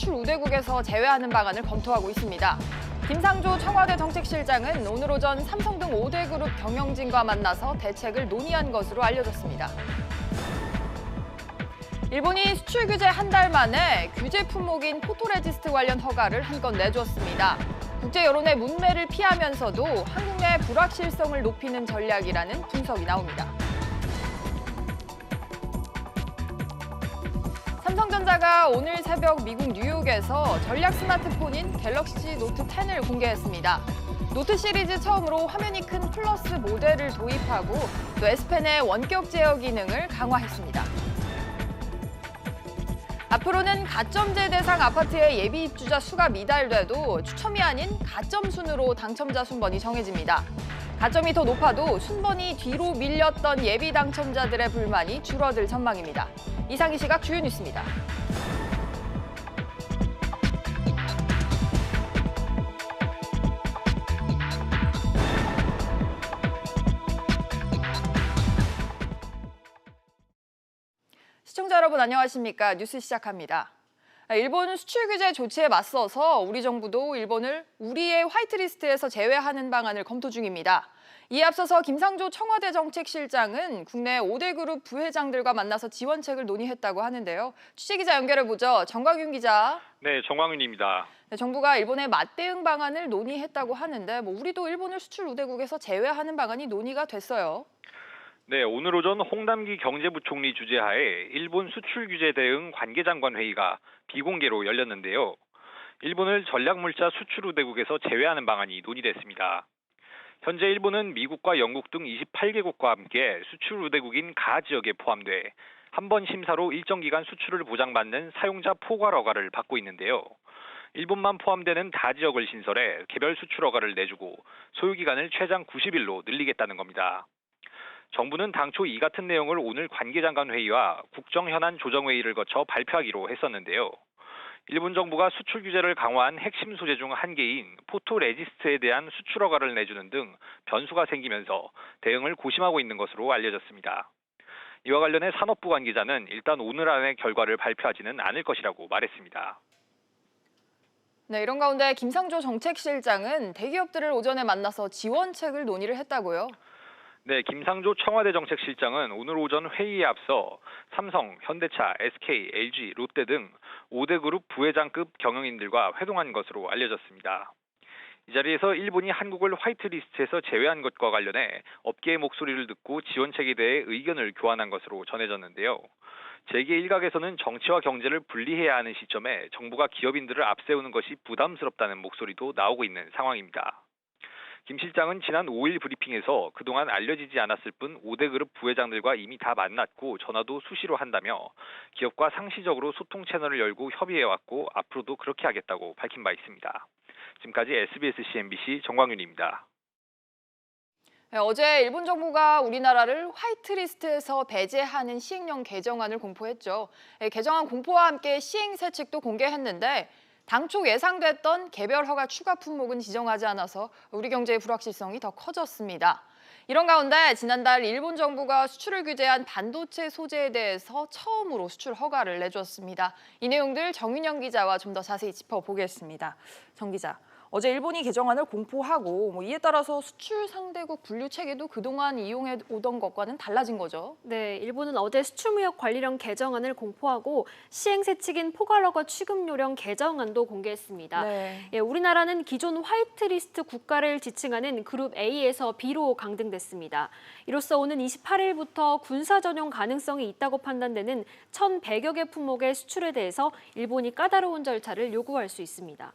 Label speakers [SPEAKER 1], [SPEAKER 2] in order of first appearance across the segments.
[SPEAKER 1] 수출 우대국에서 제외하는 방안을 검토하고 있습니다. 김상조 청와대 정책실장은 오늘 오전 삼성 등 5대 그룹 경영진과 만나서 대책을 논의한 것으로 알려졌습니다. 일본이 수출 규제 한 달 만에 규제 품목인 포토레지스트 관련 허가를 한 건 내줬습니다. 국제 여론의 문매를 피하면서도 한국 내 불확실성을 높이는 전략이라는 분석이 나옵니다. 삼성전자가 오늘 새벽 미국 뉴욕에서 전략 스마트폰인 갤럭시 노트 10을 공개했습니다. 노트 시리즈 처음으로 화면이 큰 플러스 모델을 도입하고 또 S펜의 원격 제어 기능을 강화했습니다. 앞으로는 가점제 대상 아파트의 예비 입주자 수가 미달돼도 추첨이 아닌 가점 순으로 당첨자 순번이 정해집니다. 가점이 더 높아도 순번이 뒤로 밀렸던 예비 당첨자들의 불만이 줄어들 전망입니다. 이상 이 시각 주요 뉴스입니다. 시청자 여러분 안녕하십니까? 뉴스 시작합니다. 일본 수출 규제 조치에 맞서서 우리 정부도 일본을 우리의 화이트리스트에서 제외하는 방안을 검토 중입니다. 이에 앞서서 김상조 청와대 정책실장은 국내 5대 그룹 부회장들과 만나서 지원책을 논의했다고 하는데요. 취재기자 연결해보죠. 정광윤 기자.
[SPEAKER 2] 네, 정광윤입니다.
[SPEAKER 1] 네, 정부가 일본의 맞대응 방안을 논의했다고 하는데 우리도 일본을 수출 우대국에서 제외하는 방안이 논의가 됐어요.
[SPEAKER 2] 네, 오늘 오전 홍남기 경제부총리 주재하에 일본 수출 규제 대응 관계장관 회의가 비공개로 열렸는데요. 일본을 전략물자 수출 우대국에서 제외하는 방안이 논의됐습니다. 현재 일본은 미국과 영국 등 28개국과 함께 수출 우대국인 가 지역에 포함돼 한 번 심사로 일정 기간 수출을 보장받는 사용자 포괄 허가를 받고 있는데요. 일본만 포함되는 다 지역을 신설해 개별 수출 허가를 내주고 소요 기간을 최장 90일로 늘리겠다는 겁니다. 정부는 당초 이 같은 내용을 오늘 관계장관 회의와 국정현안 조정회의를 거쳐 발표하기로 했었는데요. 일본 정부가 수출 규제를 강화한 핵심 소재 중 한 개인 포토레지스트에 대한 수출 허가를 내주는 등 변수가 생기면서 대응을 고심하고 있는 것으로 알려졌습니다. 이와 관련해 산업부 관계자는 일단 오늘 안에 결과를 발표하지는 않을 것이라고 말했습니다.
[SPEAKER 1] 네, 이런 가운데 김상조 정책실장은 대기업들을 오전에 만나서 지원책을 논의를 했다고요?
[SPEAKER 2] 네, 김상조 청와대 정책실장은 오늘 오전 회의에 앞서 삼성, 현대차, SK, LG, 롯데 등 5대 그룹 부회장급 경영인들과 회동한 것으로 알려졌습니다. 이 자리에서 일본이 한국을 화이트리스트에서 제외한 것과 관련해 업계의 목소리를 듣고 지원책에 대해 의견을 교환한 것으로 전해졌는데요. 재계 일각에서는 정치와 경제를 분리해야 하는 시점에 정부가 기업인들을 앞세우는 것이 부담스럽다는 목소리도 나오고 있는 상황입니다. 김 실장은 지난 5일 브리핑에서 그동안 알려지지 않았을 뿐 5대 그룹 부회장들과 이미 다 만났고 전화도 수시로 한다며 기업과 상시적으로 소통 채널을 열고 협의해왔고 앞으로도 그렇게 하겠다고 밝힌 바 있습니다. 지금까지 SBS CNBC 정광윤입니다.
[SPEAKER 1] 네, 어제 일본 정부가 우리나라를 화이트리스트에서 배제하는 시행령 개정안을 공포했죠. 네, 개정안 공포와 함께 시행세칙도 공개했는데 당초 예상됐던 개별 허가 추가 품목은 지정하지 않아서 우리 경제의 불확실성이 더 커졌습니다. 이런 가운데 지난달 일본 정부가 수출을 규제한 반도체 소재에 대해서 처음으로 수출 허가를 내줬습니다. 이 내용들 정윤영 기자와 좀 더 자세히 짚어보겠습니다. 정 기자, 어제 일본이 개정안을 공포하고 이에 따라서 수출 상대국 분류 체계도 그동안 이용해 오던 것과는 달라진 거죠.
[SPEAKER 3] 네, 일본은 어제 수출무역관리령 개정안을 공포하고 시행세칙인 포괄허가 취급요령 개정안도 공개했습니다.
[SPEAKER 1] 네.
[SPEAKER 3] 예, 우리나라는 기존 화이트리스트 국가를 지칭하는 그룹 A에서 B로 강등됐습니다. 이로써 오는 28일부터 군사 전용 가능성이 있다고 판단되는 1,100여 개 품목의 수출에 대해서 일본이 까다로운 절차를 요구할 수 있습니다.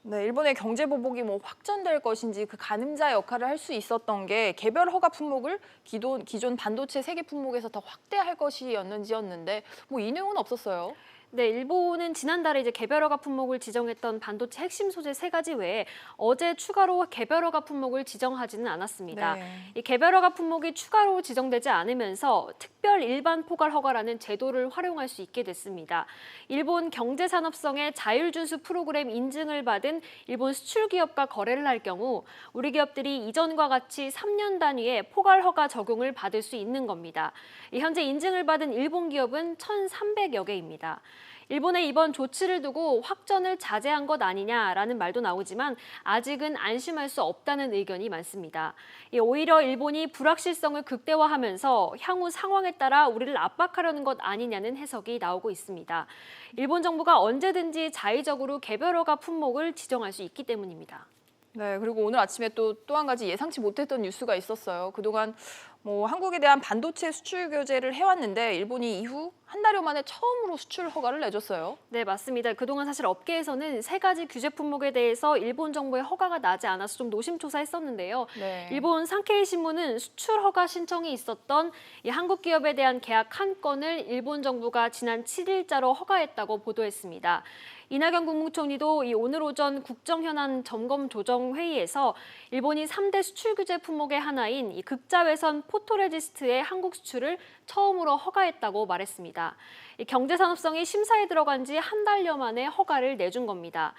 [SPEAKER 1] 네, 일본의 경제 보복이 확전될 것인지 그 가늠자 역할을 할 수 있었던 게 개별 허가 품목을 기존 반도체 세계 품목에서 더 확대할 것이었는지였는데 이 내용은 없었어요.
[SPEAKER 3] 네, 일본은 지난달에 개별 허가 품목을 지정했던 반도체 핵심 소재 3가지 외에 어제 추가로 개별 허가 품목을 지정하지는 않았습니다.
[SPEAKER 1] 네.
[SPEAKER 3] 이 개별 허가 품목이 추가로 지정되지 않으면서 특별 일반 포괄 허가라는 제도를 활용할 수 있게 됐습니다. 일본 경제산업성의 자율준수 프로그램 인증을 받은 일본 수출 기업과 거래를 할 경우 우리 기업들이 이전과 같이 3년 단위의 포괄 허가 적용을 받을 수 있는 겁니다. 현재 인증을 받은 일본 기업은 1,300여 개입니다. 일본의 이번 조치를 두고 확전을 자제한 것 아니냐라는 말도 나오지만 아직은 안심할 수 없다는 의견이 많습니다. 오히려 일본이 불확실성을 극대화하면서 향후 상황에 따라 우리를 압박하려는 것 아니냐는 해석이 나오고 있습니다. 일본 정부가 언제든지 자의적으로 개별 허가 품목을 지정할 수 있기 때문입니다.
[SPEAKER 1] 네, 그리고 오늘 아침에 또 한 가지 예상치 못했던 뉴스가 있었어요. 그동안 한국에 대한 반도체 수출 규제를 해왔는데 일본이 이후 한 달여 만에 처음으로 수출 허가를 내줬어요.
[SPEAKER 3] 네, 맞습니다. 그동안 사실 업계에서는 세 가지 규제 품목에 대해서 일본 정부의 허가가 나지 않아서 좀 노심초사했었는데요.
[SPEAKER 1] 네.
[SPEAKER 3] 일본 산케이 신문은 수출 허가 신청이 있었던 이 한국 기업에 대한 계약 한 건을 일본 정부가 지난 7일자로 허가했다고 보도했습니다. 이낙연 국무총리도 오늘 오전 국정현안 점검 조정 회의에서 일본이 3대 수출 규제 품목의 하나인 이 극자외선 포토레지스트의 한국 수출을 처음으로 허가했다고 말했습니다. 경제산업성이 심사에 들어간 지 한 달여 만에 허가를 내준 겁니다.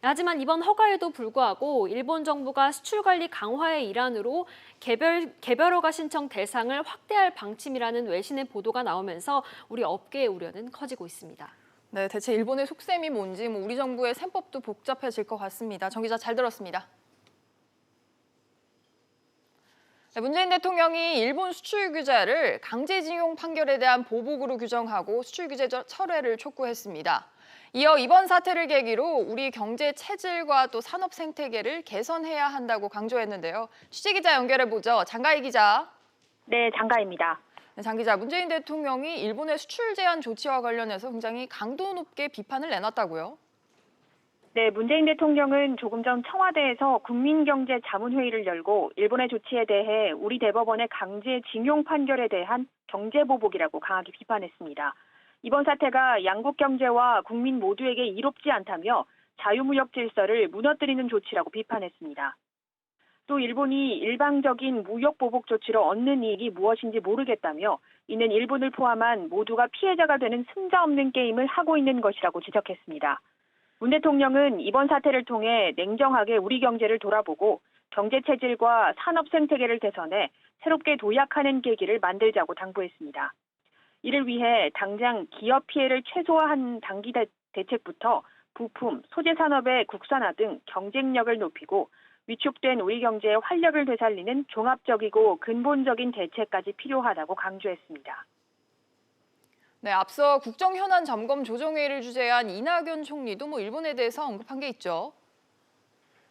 [SPEAKER 3] 하지만 이번 허가에도 불구하고 일본 정부가 수출 관리 강화의 일환으로 개별 허가 신청 대상을 확대할 방침이라는 외신의 보도가 나오면서 우리 업계의 우려는 커지고 있습니다.
[SPEAKER 1] 네, 대체 일본의 속셈이 뭔지 우리 정부의 셈법도 복잡해질 것 같습니다. 정 기자 잘 들었습니다. 네, 문재인 대통령이 일본 수출 규제를 강제징용 판결에 대한 보복으로 규정하고 수출 규제 철회를 촉구했습니다. 이어 이번 사태를 계기로 우리 경제 체질과 또 산업 생태계를 개선해야 한다고 강조했는데요. 취재 기자 연결해 보죠. 장가희 기자.
[SPEAKER 4] 네, 장가입니다.
[SPEAKER 1] 네, 장 기자, 문재인 대통령이 일본의 수출 제한 조치와 관련해서 굉장히 강도 높게 비판을 내놨다고요?
[SPEAKER 4] 네, 문재인 대통령은 조금 전 청와대에서 국민경제자문회의를 열고 일본의 조치에 대해 우리 대법원의 강제징용 판결에 대한 경제보복이라고 강하게 비판했습니다. 이번 사태가 양국 경제와 국민 모두에게 이롭지 않다며 자유무역 질서를 무너뜨리는 조치라고 비판했습니다. 또 일본이 일방적인 무역 보복 조치로 얻는 이익이 무엇인지 모르겠다며 이는 일본을 포함한 모두가 피해자가 되는 승자 없는 게임을 하고 있는 것이라고 지적했습니다. 문 대통령은 이번 사태를 통해 냉정하게 우리 경제를 돌아보고 경제 체질과 산업 생태계를 개선해 새롭게 도약하는 계기를 만들자고 당부했습니다. 이를 위해 당장 기업 피해를 최소화한 단기 대책부터 부품, 소재 산업의 국산화 등 경쟁력을 높이고 위축된 우리 경제의 활력을 되살리는 종합적이고 근본적인 대책까지 필요하다고 강조했습니다.
[SPEAKER 1] 네, 앞서 국정현안 점검 조정회의를 주재한 이낙연 총리도 일본에 대해서 언급한 게 있죠.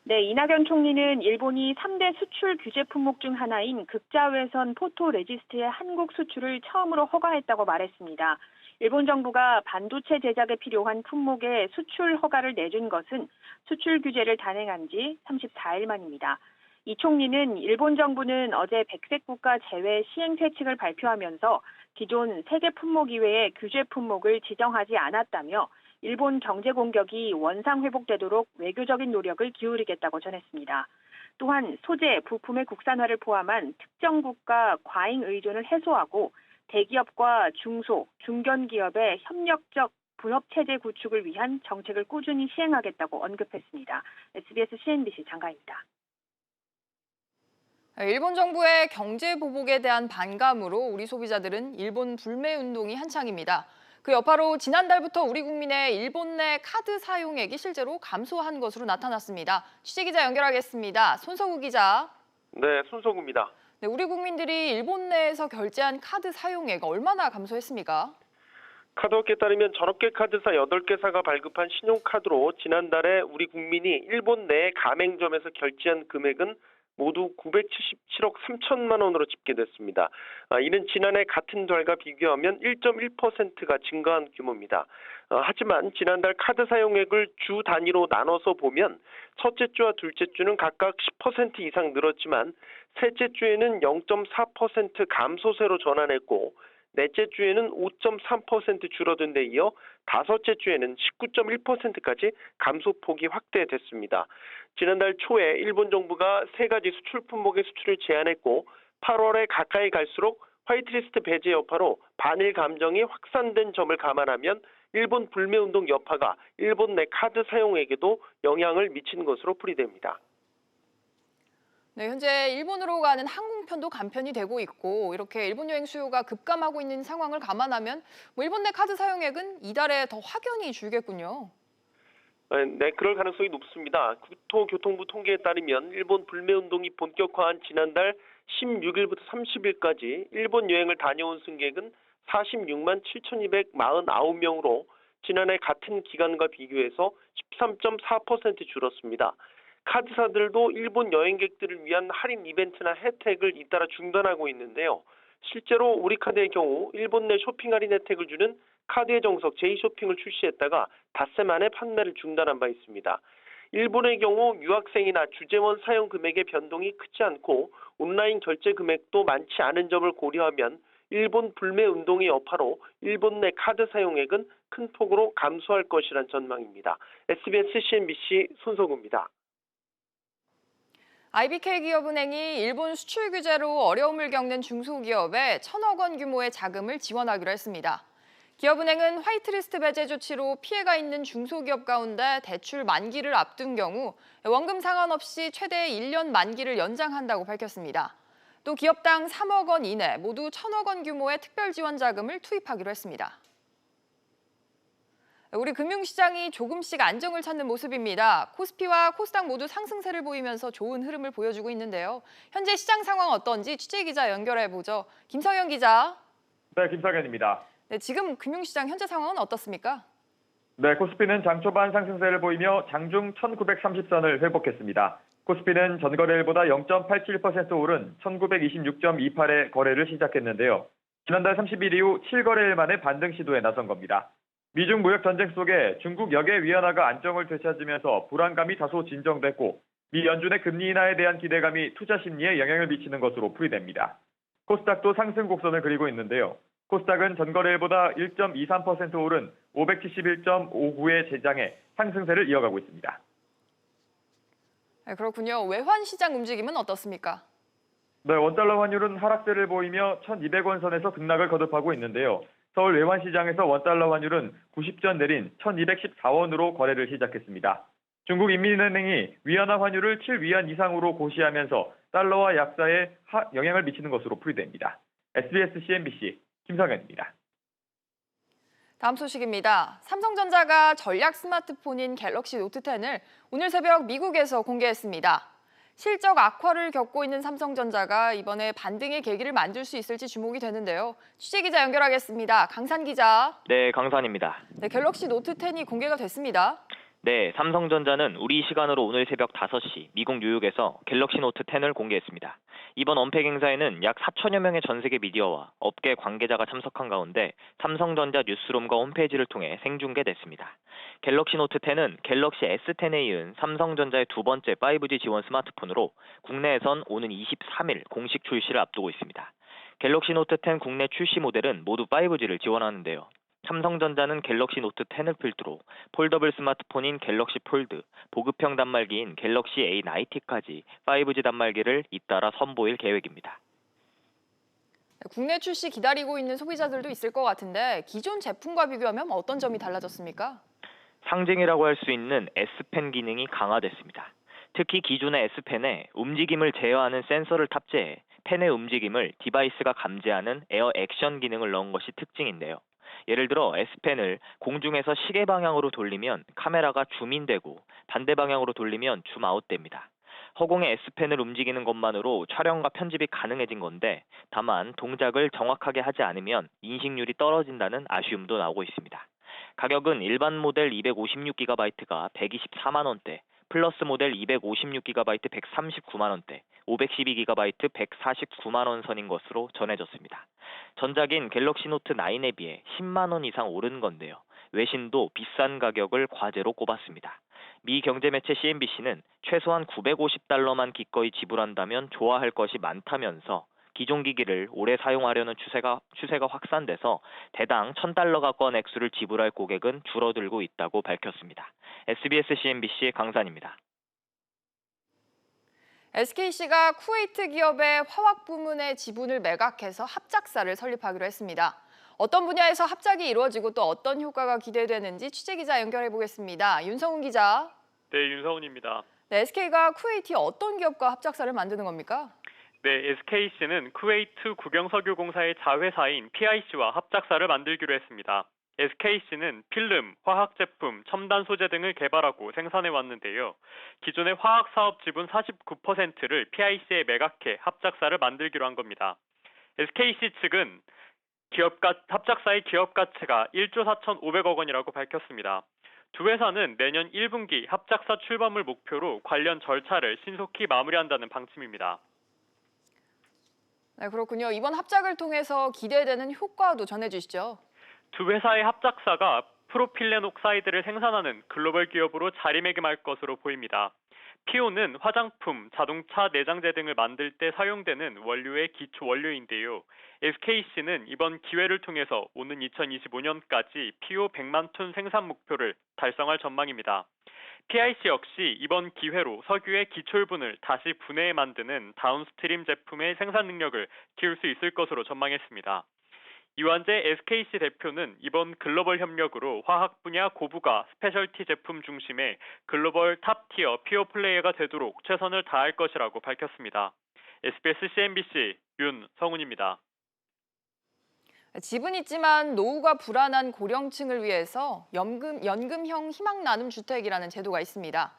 [SPEAKER 4] 네, 이낙연 총리는 일본이 3대 수출 규제 품목 중 하나인 극자외선 포토레지스트의 한국 수출을 처음으로 허가했다고 말했습니다. 일본 정부가 반도체 제작에 필요한 품목의 수출 허가를 내준 것은 수출 규제를 단행한 지 34일 만입니다. 이 총리는 일본 정부는 어제 백색 국가 제외 시행 세칙을 발표하면서 기존 3개 품목 이외의 규제 품목을 지정하지 않았다며 일본 경제 공격이 원상 회복되도록 외교적인 노력을 기울이겠다고 전했습니다. 또한 소재, 부품의 국산화를 포함한 특정 국가 과잉 의존을 해소하고 대기업과 중소, 중견기업의 협력적 분업체제 구축을 위한 정책을 꾸준히 시행하겠다고 언급했습니다. SBS CNBC 장가입니다.
[SPEAKER 1] 일본 정부의 경제 보복에 대한 반감으로 우리 소비자들은 일본 불매 운동이 한창입니다. 그 여파로 지난달부터 우리 국민의 일본 내 카드 사용액이 실제로 감소한 것으로 나타났습니다. 취재기자 연결하겠습니다. 손석우 기자.
[SPEAKER 5] 네, 손석우입니다.
[SPEAKER 1] 네, 우리 국민들이 일본 내에서 결제한 카드 사용액 얼마나 감소했습니까?
[SPEAKER 5] 카드업계에 따르면 전업계 카드사 8개사가 발급한 신용카드로 지난달에 우리 국민이 일본 내 가맹점에서 결제한 금액은 모두 977억 3천만 원으로 집계됐습니다. 이는 지난해 같은 달과 비교하면 1.1%가 증가한 규모입니다. 하지만 지난달 카드 사용액을 주 단위로 나눠서 보면 첫째 주와 둘째 주는 각각 10% 이상 늘었지만 셋째 주에는 0.4% 감소세로 전환했고 넷째 주에는 5.3% 줄어든 데 이어 다섯째 주에는 19.1%까지 감소폭이 확대됐습니다. 지난달 초에 일본 정부가 3가지 수출 품목의 수출을 제한했고 8월에 가까이 갈수록 화이트리스트 배제 여파로 반일 감정이 확산된 점을 감안하면 일본 불매운동 여파가 일본 내 카드 사용액에도 영향을 미친 것으로 풀이됩니다.
[SPEAKER 1] 네, 현재 일본으로 가는 항공편도 감편이 되고 있고 이렇게 일본 여행 수요가 급감하고 있는 상황을 감안하면 일본 내 카드 사용액은 이달에 더 확연히 줄겠군요.
[SPEAKER 5] 네, 그럴 가능성이 높습니다. 국토교통부 통계에 따르면 일본 불매 운동이 본격화한 지난달 16일부터 30일까지 일본 여행을 다녀온 승객은 46만 7,249명으로 지난해 같은 기간과 비교해서 13.4% 줄었습니다. 카드사들도 일본 여행객들을 위한 할인 이벤트나 혜택을 잇따라 중단하고 있는데요. 실제로 우리 카드의 경우 일본 내 쇼핑 할인 혜택을 주는 카드의 정석 J쇼핑을 출시했다가 닷새 만에 판매를 중단한 바 있습니다. 일본의 경우 유학생이나 주재원 사용 금액의 변동이 크지 않고 온라인 결제 금액도 많지 않은 점을 고려하면 일본 불매 운동의 여파로 일본 내 카드 사용액은 큰 폭으로 감소할 것이란 전망입니다. SBS CNBC 손석우입니다.
[SPEAKER 1] IBK기업은행이 일본 수출 규제로 어려움을 겪는 중소기업에 1,000억 원 규모의 자금을 지원하기로 했습니다. 기업은행은 화이트리스트 배제 조치로 피해가 있는 중소기업 가운데 대출 만기를 앞둔 경우 원금 상환 없이 최대 1년 만기를 연장한다고 밝혔습니다. 또 기업당 3억 원 이내 모두 1,000억 원 규모의 특별 지원 자금을 투입하기로 했습니다. 우리 금융시장이 조금씩 안정을 찾는 모습입니다. 코스피와 코스닥 모두 상승세를 보이면서 좋은 흐름을 보여주고 있는데요. 현재 시장 상황 어떤지 취재기자 연결해보죠. 김성현 기자.
[SPEAKER 6] 네, 김성현입니다.
[SPEAKER 1] 네, 지금 금융시장 현재 상황은 어떻습니까?
[SPEAKER 6] 네, 코스피는 장 초반 상승세를 보이며 장중 1930선을 회복했습니다. 코스피는 전거래일보다 0.87% 오른 1926.28에 거래를 시작했는데요. 지난달 30일 이후 7거래일 만에 반등 시도에 나선 겁니다. 미중 무역 전쟁 속에 중국 역의 위안화가 안정을 되찾으면서 불안감이 다소 진정됐고 미 연준의 금리 인하에 대한 기대감이 투자 심리에 영향을 미치는 것으로 풀이됩니다. 코스닥도 상승 곡선을 그리고 있는데요. 코스닥은 전거래일보다 1.23% 오른 571.59에 제장해 상승세를 이어가고 있습니다.
[SPEAKER 1] 네, 그렇군요. 외환 시장 움직임은 어떻습니까?
[SPEAKER 6] 네, 원달러 환율은 하락세를 보이며 1,200원 선에서 등락을 거듭하고 있는데요. 서울 외환시장에서 원달러 환율은 90전 내린 1,214원으로 거래를 시작했습니다. 중국인민은행이 위안화 환율을 7위안 이상으로 고시하면서 달러와 약세에 영향을 미치는 것으로 풀이됩니다. SBS CNBC 김성현입니다.
[SPEAKER 1] 다음 소식입니다. 삼성전자가 전략 스마트폰인 갤럭시 노트 10을 오늘 새벽 미국에서 공개했습니다. 실적 악화를 겪고 있는 삼성전자가 이번에 반등의 계기를 만들 수 있을지 주목이 되는데요. 취재기자 연결하겠습니다. 강산 기자.
[SPEAKER 7] 네, 강산입니다.
[SPEAKER 1] 네, 갤럭시 노트 10이 공개가 됐습니다.
[SPEAKER 7] 네, 삼성전자는 우리 시간으로 오늘 새벽 5시 미국 뉴욕에서 갤럭시 노트 10을 공개했습니다. 이번 언팩 행사에는 약 4천여 명의 전 세계 미디어와 업계 관계자가 참석한 가운데 삼성전자 뉴스룸과 홈페이지를 통해 생중계됐습니다. 갤럭시 노트 10은 갤럭시 S10에 이은 삼성전자의 두 번째 5G 지원 스마트폰으로 국내에선 오는 23일 공식 출시를 앞두고 있습니다. 갤럭시 노트 10 국내 출시 모델은 모두 5G를 지원하는데요. 삼성전자는 갤럭시 노트 10을 필두로 폴더블 스마트폰인 갤럭시 폴드, 보급형 단말기인 갤럭시 A90까지 5G 단말기를 잇따라 선보일 계획입니다.
[SPEAKER 1] 국내 출시 기다리고 있는 소비자들도 있을 것 같은데 기존 제품과 비교하면 어떤 점이 달라졌습니까?
[SPEAKER 7] 상징이라고 할 수 있는 S펜 기능이 강화됐습니다. 특히 기존의 S펜에 움직임을 제어하는 센서를 탑재해 펜의 움직임을 디바이스가 감지하는 에어 액션 기능을 넣은 것이 특징인데요. 예를 들어 S펜을 공중에서 시계 방향으로 돌리면 카메라가 줌인되고 반대 방향으로 돌리면 줌아웃됩니다. 허공의 S펜을 움직이는 것만으로 촬영과 편집이 가능해진 건데 다만 동작을 정확하게 하지 않으면 인식률이 떨어진다는 아쉬움도 나오고 있습니다. 가격은 일반 모델 256GB가 124만 원대, 플러스 모델 256GB 139만 원대, 512GB 149만 원 선인 것으로 전해졌습니다. 전작인 갤럭시 노트 9에 비해 10만 원 이상 오른 건데요. 외신도 비싼 가격을 과제로 꼽았습니다. 미 경제매체 CNBC는 최소한 $950만 기꺼이 지불한다면 좋아할 것이 많다면서 기존 기기를 오래 사용하려는 추세가 확산돼서 대당 $1,000가까운 액수를 지불할 고객은 줄어들고 있다고 밝혔습니다. SBS CNBC 강산입니다.
[SPEAKER 1] SKC가 쿠웨이트 기업의 화학 부문의 지분을 매각해서 합작사를 설립하기로 했습니다. 어떤 분야에서 합작이 이루어지고 또 어떤 효과가 기대되는지 취재기자 연결해 보겠습니다. 윤성훈 기자.
[SPEAKER 8] 네, 윤성훈입니다.
[SPEAKER 1] 네, SK가 쿠웨이티 어떤 기업과 합작사를 만드는 겁니까?
[SPEAKER 8] 네, SKC는 쿠웨이트 국영석유공사의 자회사인 PIC와 합작사를 만들기로 했습니다. SKC는 필름, 화학제품, 첨단 소재 등을 개발하고 생산해 왔는데요. 기존의 화학사업 지분 49%를 PIC에 매각해 합작사를 만들기로 한 겁니다. SKC 측은 합작사의 기업 가치가 1조 4,500억 원이라고 밝혔습니다. 두 회사는 내년 1분기 합작사 출범을 목표로 관련 절차를 신속히 마무리한다는 방침입니다.
[SPEAKER 1] 네, 그렇군요. 이번 합작을 통해서 기대되는 효과도 전해주시죠.
[SPEAKER 8] 두 회사의 합작사가 프로필렌 옥사이드를 생산하는 글로벌 기업으로 자리매김할 것으로 보입니다. PO는 화장품, 자동차 내장재 등을 만들 때 사용되는 원료의 기초 원료인데요. SKC는 이번 기회를 통해서 오는 2025년까지 PO 100만 톤 생산 목표를 달성할 전망입니다. PIC 역시 이번 기회로 석유의 기초유분을 다시 분해해 만드는 다운스트림 제품의 생산 능력을 키울 수 있을 것으로 전망했습니다. 이완재 SKC 대표는 이번 글로벌 협력으로 화학 분야 고부가 스페셜티 제품 중심의 글로벌 탑티어 피어 플레이어가 되도록 최선을 다할 것이라고 밝혔습니다. SBS CNBC 윤성훈입니다.
[SPEAKER 1] 집은 있지만 노후가 불안한 고령층을 위해서 연금형 희망나눔주택이라는 제도가 있습니다.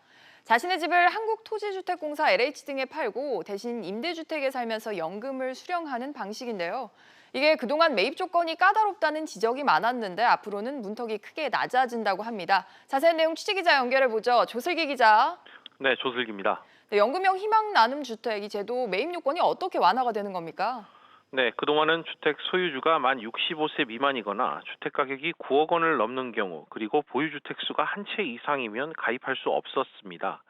[SPEAKER 1] 자신의 집을 한국토지주택공사 LH 등에 팔고 대신 임대주택에 살면서 연금을 수령하는 방식인데요. 이게 그동안 매입 조건이 까다롭다는 지적이 많았는데 앞으로는 문턱이 크게 낮아진다고 합니다. 자세한 내용 취재기자 연결해보죠. 조슬기 기자.
[SPEAKER 5] 네, 조슬기입니다.
[SPEAKER 1] 네, 연금형 희망나눔주택 이 제도 매입 요건이 어떻게 완화가 되는 겁니까?
[SPEAKER 5] 네, 그동안은 주택 소유주가 만 65세 미만이거나 주택 가격이 9억 원을 넘는 경우, 그리고 보유주택 수가 한 채 이상이면 가입할 수 없었습니다.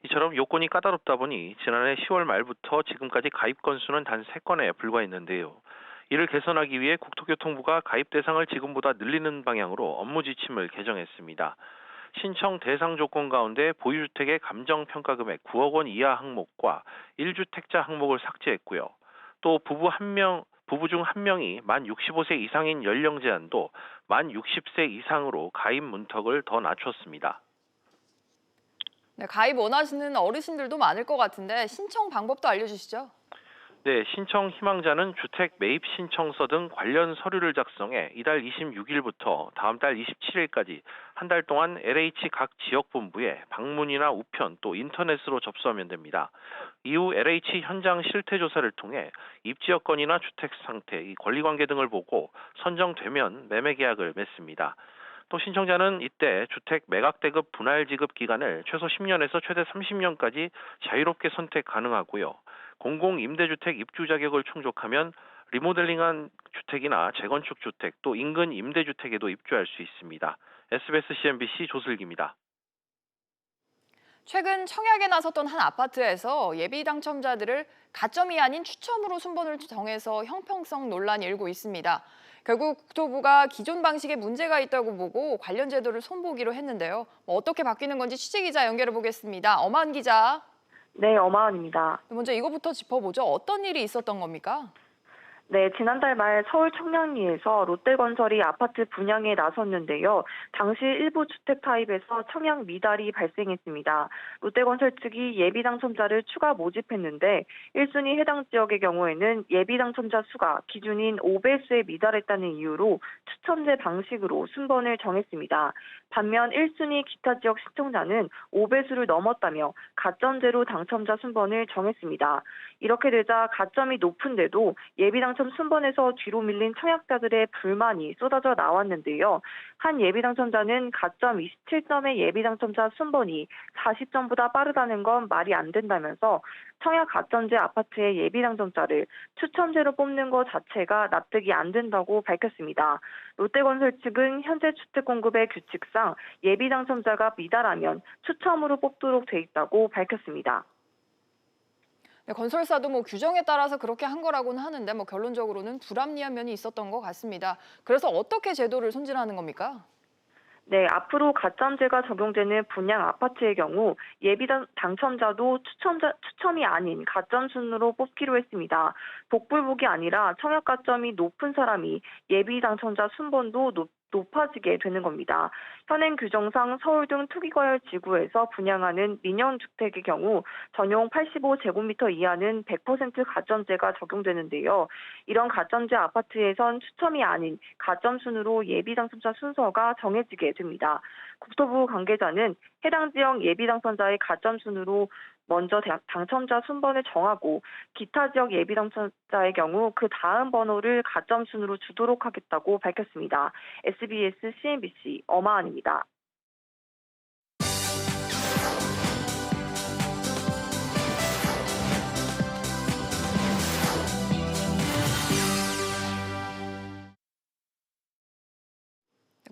[SPEAKER 5] 이처럼 요건이 까다롭다 보니 지난해 10월 말부터 지금까지 가입 건수는 단 3건에 불과했는데요. 이를 개선하기 위해 국토교통부가 가입 대상을 지금보다 늘리는 방향으로 업무 지침을 개정했습니다. 신청 대상 조건 가운데 보유주택의 감정평가 금액 9억 원 이하 항목과 1주택자 항목을 삭제했고요. 또 부부 중 한 명이 만 65세 이상인 연령 제한도 만 60세 이상으로 가입 문턱을 더 낮췄습니다.
[SPEAKER 1] 네, 가입 원하시는 어르신들도 많을 것 같은데 신청 방법도 알려주시죠.
[SPEAKER 5] 네, 신청 희망자는 주택 매입 신청서 등 관련 서류를 작성해 이달 26일부터 다음 달 27일까지 한 달 동안 LH 각 지역본부에 방문이나 우편 또 인터넷으로 접수하면 됩니다. 이후 LH 현장 실태조사를 통해 입지 여건이나 주택 상태, 권리관계 등을 보고 선정되면 매매 계약을 맺습니다. 또 신청자는 이때 주택 매각대급 분할 지급 기간을 최소 10년에서 최대 30년까지 자유롭게 선택 가능하고요. 공공임대주택 입주 자격을 충족하면 리모델링한 주택이나 재건축 주택 또 인근 임대주택에도 입주할 수 있습니다. SBS CNBC 조슬기입니다.
[SPEAKER 1] 최근 청약에 나섰던 한 아파트에서 예비 당첨자들을 가점이 아닌 추첨으로 순번을 정해서 형평성 논란이 일고 있습니다. 결국 국토부가 기존 방식에 문제가 있다고 보고 관련 제도를 손보기로 했는데요. 어떻게 바뀌는 건지 취재기자 연결해 보겠습니다. 엄한 기자.
[SPEAKER 4] 네, 어마은입니다.
[SPEAKER 1] 먼저 이거부터 짚어보죠. 어떤 일이 있었던 겁니까?
[SPEAKER 4] 네, 지난달 말 서울 청량리에서 롯데건설이 아파트 분양에 나섰는데요. 당시 일부 주택 타입에서 청약 미달이 발생했습니다. 롯데건설 측이 예비 당첨자를 추가 모집했는데 1순위 해당 지역의 경우에는 예비 당첨자 수가 기준인 5배수에 미달했다는 이유로 추첨제 방식으로 순번을 정했습니다. 반면 1순위 기타 지역 신청자는 5배수를 넘었다며 가점제로 당첨자 순번을 정했습니다. 이렇게 되자 가점이 높은데도 예비 당첨 순번에서 뒤로 밀린 청약자들의 불만이 쏟아져 나왔는데요. 한 예비 당첨자는 가점 27점의 예비 당첨자 순번이 40점보다 빠르다는 건 말이 안 된다면서 청약 가점제 아파트의 예비 당첨자를 추첨제로 뽑는 것 자체가 납득이 안 된다고 밝혔습니다. 롯데건설 측은 현재 주택 공급의 규칙상 예비 당첨자가 미달하면 추첨으로 뽑도록 돼 있다고 밝혔습니다.
[SPEAKER 1] 네, 건설사도 규정에 따라서 그렇게 한 거라고는 하는데 결론적으로는 불합리한 면이 있었던 것 같습니다. 그래서 어떻게 제도를 손질하는 겁니까?
[SPEAKER 4] 네, 앞으로 가점제가 적용되는 분양 아파트의 경우 예비 당첨자도 추첨이 아닌 가점 순으로 뽑기로 했습니다. 복불복이 아니라 청약 가점이 높은 사람이 예비 당첨자 순번도 높아지게 되는 겁니다. 현행 규정상 서울 등 투기과열 지구에서 분양하는 민영주택의 경우 전용 85제곱미터 이하는 100% 가점제가 적용되는데요. 이런 가점제 아파트에선 추첨이 아닌 가점순으로 예비당첨자 순서가 정해지게 됩니다. 국토부 관계자는 해당 지역 예비당첨자의 가점순으로 먼저 당첨자 순번을 정하고 기타 지역 예비당첨자의 경우 그 다음 번호를 가점순으로 주도록 하겠다고 밝혔습니다. SBS CNBC 엄하은입니다.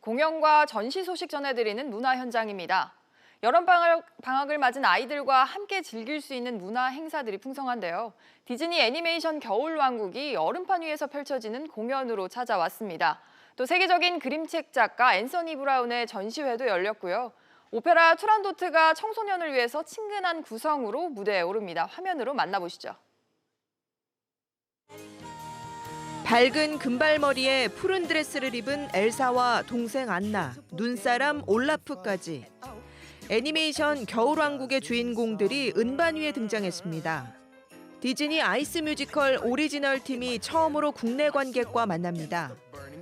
[SPEAKER 1] 공연과 전시 소식 전해드리는 문화 현장입니다. 여름방학을 맞은 아이들과 함께 즐길 수 있는 문화 행사들이 풍성한데요. 디즈니 애니메이션 겨울왕국이 얼음판 위에서 펼쳐지는 공연으로 찾아왔습니다. 또 세계적인 그림책 작가 앤서니 브라운의 전시회도 열렸고요. 오페라 투란도트가 청소년을 위해서 친근한 구성으로 무대에 오릅니다. 화면으로 만나보시죠.
[SPEAKER 9] 밝은 금발머리에 푸른 드레스를 입은 엘사와 동생 안나, 눈사람 올라프까지 애니메이션 겨울왕국의 주인공들이 은반 위에 등장했습니다. 디즈니 아이스 뮤지컬 오리지널 팀이 처음으로 국내 관객과 만납니다.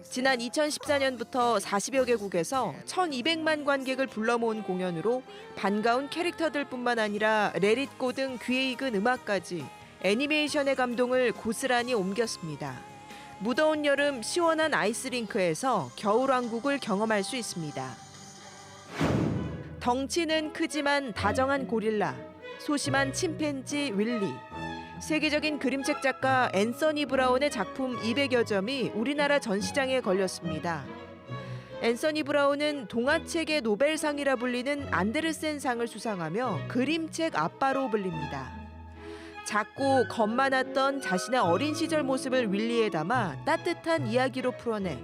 [SPEAKER 9] 지난 2014년부터 40여 개국에서 1,200만 관객을 불러 모은 공연으로 반가운 캐릭터들뿐만 아니라 레릿고 등 귀에 익은 음악까지 애니메이션의 감동을 고스란히 옮겼습니다. 무더운 여름 시원한 아이스링크에서 겨울왕국을 경험할 수 있습니다. 덩치는 크지만 다정한 고릴라, 소심한 침팬지 윌리. 세계적인 그림책 작가 앤서니 브라운의 작품 200여 점이 우리나라 전시장에 걸렸습니다. 앤서니 브라운은 동화책의 노벨상이라 불리는 안데르센상을 수상하며 그림책 아빠로 불립니다. 작고 겁 많았던 자신의 어린 시절 모습을 윌리에 담아 따뜻한 이야기로 풀어내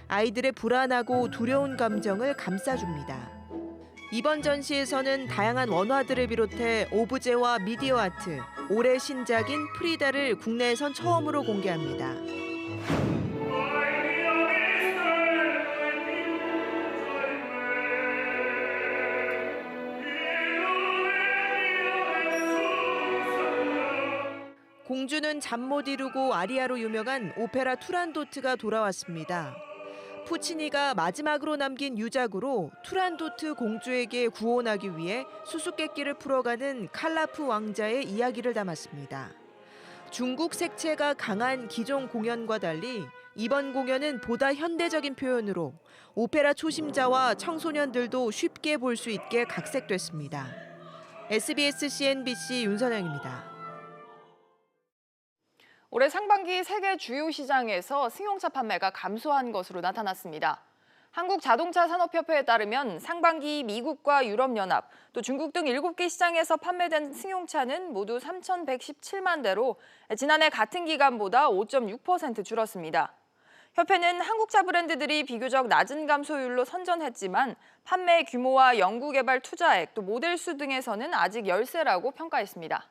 [SPEAKER 9] 아이들의 불안하고 두려운 감정을 감싸줍니다. 이번 전시에서는 다양한 원화들을 비롯해 오브제와 미디어 아트, 올해 신작인 프리다를 국내에선 처음으로 공개합니다. 공주는 잠 못 이루고 아리아로 유명한 오페라 투란도트가 돌아왔습니다. 푸치니가 마지막으로 남긴 유작으로 투란도트 공주에게 구원하기 위해 수수께끼를 풀어가는 칼라프 왕자의 이야기를 담았습니다. 중국 색채가 강한 기존 공연과 달리 이번 공연은 보다 현대적인 표현으로 오페라 초심자와 청소년들도 쉽게 볼 수 있게 각색됐습니다. SBS CNBC 윤선영입니다.
[SPEAKER 1] 올해 상반기 세계 주요 시장에서 승용차 판매가 감소한 것으로 나타났습니다. 한국자동차산업협회에 따르면 상반기 미국과 유럽연합, 또 중국 등 7개 시장에서 판매된 승용차는 모두 3,117만 대로 지난해 같은 기간보다 5.6% 줄었습니다. 협회는 한국차 브랜드들이 비교적 낮은 감소율로 선전했지만 판매 규모와 연구개발 투자액, 또 모델 수 등에서는 아직 열세라고 평가했습니다.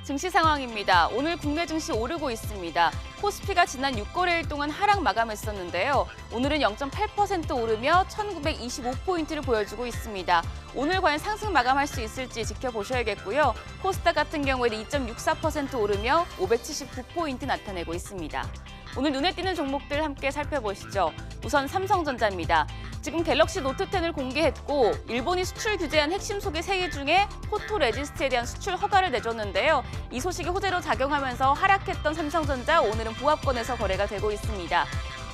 [SPEAKER 10] 증시 상황입니다. 오늘 국내 증시 오르고 있습니다. 코스피가 지난 6거래일 동안 하락 마감했었는데요. 오늘은 0.8% 오르며 1925포인트를 보여주고 있습니다. 오늘 과연 상승 마감할 수 있을지 지켜보셔야겠고요. 코스닥 같은 경우에는 2.64% 오르며 579포인트 나타내고 있습니다. 오늘 눈에 띄는 종목들 함께 살펴보시죠. 우선 삼성전자입니다. 지금 갤럭시 노트 10을 공개했고 일본이 수출 규제한 핵심 소개 3개 중에 포토레지스트에 대한 수출 허가를 내줬는데요. 이 소식이 호재로 작용하면서 하락했던 삼성전자 오늘은 보합권에서 거래가 되고 있습니다.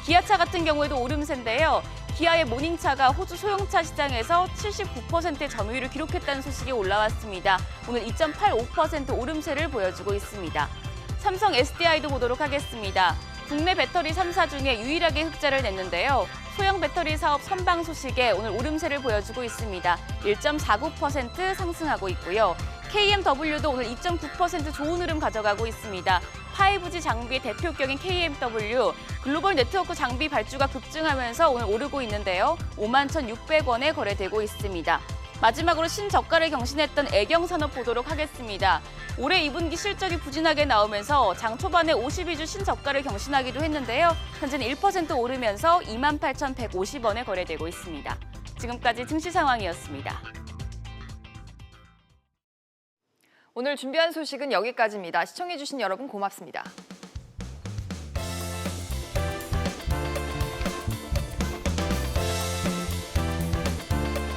[SPEAKER 10] 기아차 같은 경우에도 오름세인데요. 기아의 모닝차가 호주 소형차 시장에서 79%의 점유율을 기록했다는 소식이 올라왔습니다. 오늘 2.85% 오름세를 보여주고 있습니다. 삼성 SDI도 보도록 하겠습니다. 국내 배터리 3사 중에 유일하게 흑자를 냈는데요. 소형 배터리 사업 선방 소식에 오늘 오름세를 보여주고 있습니다. 1.49% 상승하고 있고요. KMW도 오늘 2.9% 좋은 흐름 가져가고 있습니다. 5G 장비의 대표격인 KMW, 글로벌 네트워크 장비 발주가 급증하면서 오늘 오르고 있는데요. 51,600원에 거래되고 있습니다. 마지막으로 신저가를 경신했던 애경산업 보도록 하겠습니다. 올해 2분기 실적이 부진하게 나오면서 장 초반에 52주 신저가를 경신하기도 했는데요. 현재는 1% 오르면서 28,150원에 거래되고 있습니다. 지금까지 증시 상황이었습니다.
[SPEAKER 1] 오늘 준비한 소식은 여기까지입니다. 시청해주신 여러분 고맙습니다.